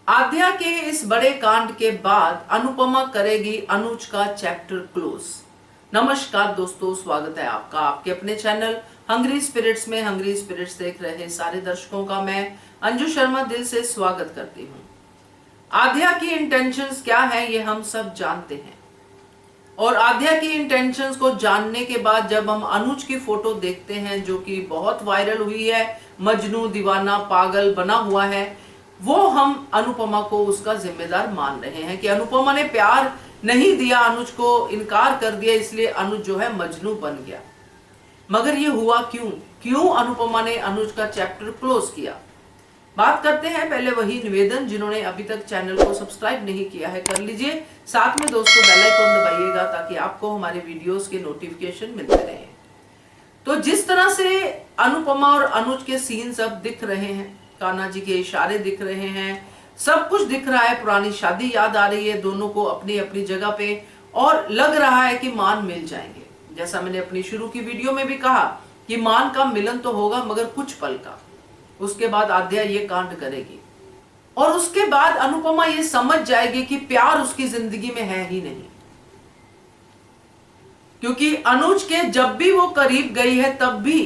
आद्या के इस बड़े कांड के बाद अनुपमा करेगी अनुज का चैप्टर क्लोज। नमस्कार दोस्तों, स्वागत है आपका आपके अपने चैनल हंग्री स्पिरिट्स में। हंग्री स्पिरिट्स देख रहे सारे दर्शकों का मैं अंजू शर्मा दिल से स्वागत करती हूँ। आद्या की इंटेंशंस क्या है ये हम सब जानते हैं, और आद्या की इंटेंशंस को जानने के बाद जब हम अनुज की फोटो देखते हैं जो कि बहुत वायरल हुई है, मजनू दीवाना पागल बना हुआ है, वो हम अनुपमा को उसका जिम्मेदार मान रहे हैं कि अनुपमा ने प्यार नहीं दिया, अनुज को इनकार कर दिया, इसलिए अनुज जो है मजनू बन गया। मगर ये हुआ क्यों अनुपमा ने अनुज का चैप्टर क्लोज किया। बात करते हैं पहले वही निवेदन, जिन्होंने अभी तक चैनल को सब्सक्राइब नहीं किया है कर लीजिए, साथ में दोस्तों बेल आइकन दबाइएगा ताकि आपको हमारे वीडियोस के नोटिफिकेशन मिलते रहे। तो जिस तरह से अनुपमा और अनुज के सीन सब दिख रहे हैं, कान्हा जी के इशारे दिख रहे हैं, सब कुछ दिख रहा है, पुरानी शादी याद आ रही है दोनों को अपनी अपनी जगह पे, और लग रहा है कि मान मिल जाएंगे। जैसा मैंने अपनी शुरू की वीडियो में भी कहा कि मान का मिलन तो होगा मगर कुछ पल का। उसके बाद आद्या ये कांड करेगी और उसके बाद अनुपमा ये समझ जाएगी कि प्यार उसकी जिंदगी में है ही नहीं, क्योंकि अनुज के जब भी वो करीब गई है तब भी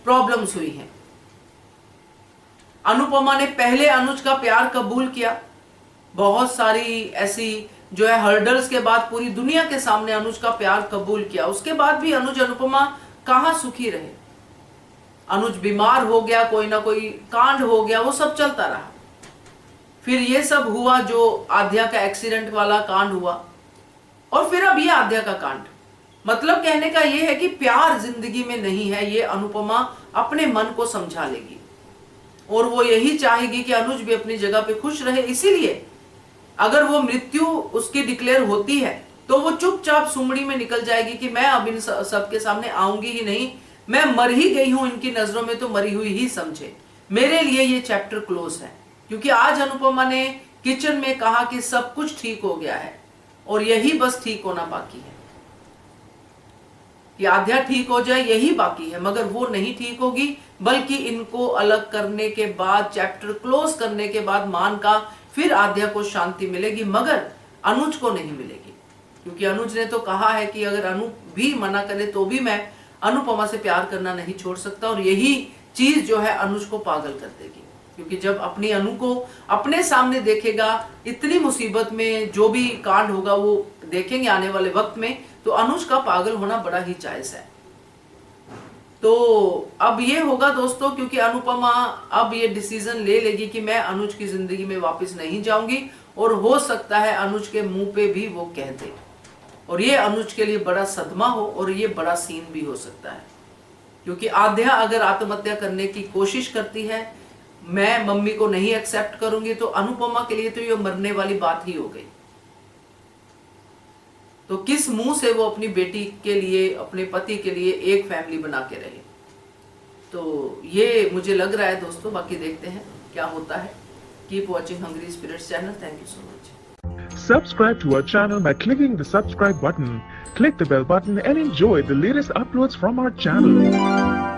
प्रॉब्लम्स हुई हैं। अनुपमा ने पहले अनुज का प्यार कबूल किया, बहुत सारी ऐसी जो है हर्डल्स के बाद पूरी दुनिया के सामने अनुज का प्यार कबूल किया। उसके बाद भी अनुज अनुपमा कहां सुखी रहे। अनुज बीमार हो गया, कोई ना कोई कांड हो गया, वो सब चलता रहा। फिर ये सब हुआ जो आद्या का एक्सीडेंट वाला कांड हुआ, और फिर अब ये आद्या का कांड। मतलब कहने का ये है कि प्यार जिंदगी में नहीं है, ये अनुपमा अपने मन को समझा लेगी और वो यही चाहेगी कि अनुज भी अपनी जगह पे खुश रहे। इसीलिए अगर वो मृत्यु उसकी डिक्लेयर होती है तो वो चुपचाप सुमड़ी में निकल जाएगी कि मैं अब इन सबके सामने आऊंगी ही नहीं, मैं मर ही गई हूं, इनकी नजरों में तो मरी हुई ही समझे। मेरे लिए ये चैप्टर क्लोज है, क्योंकि आज अनुपमा ने किचन में कहा कि सब कुछ ठीक हो गया है और यही बस ठीक होना बाकी है, कि आद्या ठीक हो जाए यही बाकी है। मगर वो नहीं ठीक होगी, बल्कि इनको अलग करने के बाद, चैप्टर क्लोज करने के बाद मान का फिर आद्या को शांति मिलेगी, मगर अनुज को नहीं मिलेगी। क्योंकि अनुज ने तो कहा है कि अगर अनु भी मना करे तो भी मैं अनुपमा से प्यार करना नहीं छोड़ सकता, और यही चीज जो है अनुज को पागल कर देगी। क्योंकि जब अपनी अनु को अपने सामने देखेगा, इतनी मुसीबत में जो भी कांड होगा वो देखेंगे आने वाले वक्त में, तो अनुज का पागल होना बड़ा ही जायज है। तो अब ये होगा दोस्तों, क्योंकि अनुपमा अब ये डिसीजन ले लेगी कि मैं अनुज की जिंदगी में वापस नहीं जाऊंगी, और हो सकता है अनुज के मुंह पे भी वो कह दे, और ये अनुज के लिए बड़ा सदमा हो और ये बड़ा सीन भी हो सकता है। क्योंकि आद्या अगर आत्महत्या करने की कोशिश करती है, मैं मम्मी को नहीं एक्सेप्ट करूंगी, तो अनुपमा के लिए तो ये मरने वाली बात ही हो गई। तो किस मुंह से वो अपनी बेटी के लिए, अपने पति के लिए एक फैमिली बना के रहे। तो ये मुझे लग रहा है दोस्तों, बाकी देखते हैं क्या होता है। Keep watching hungry spirits channel. Thank you so much. Subscribe to our channel by clicking the subscribe button. Click the bell button and enjoy the latest uploads from our channel.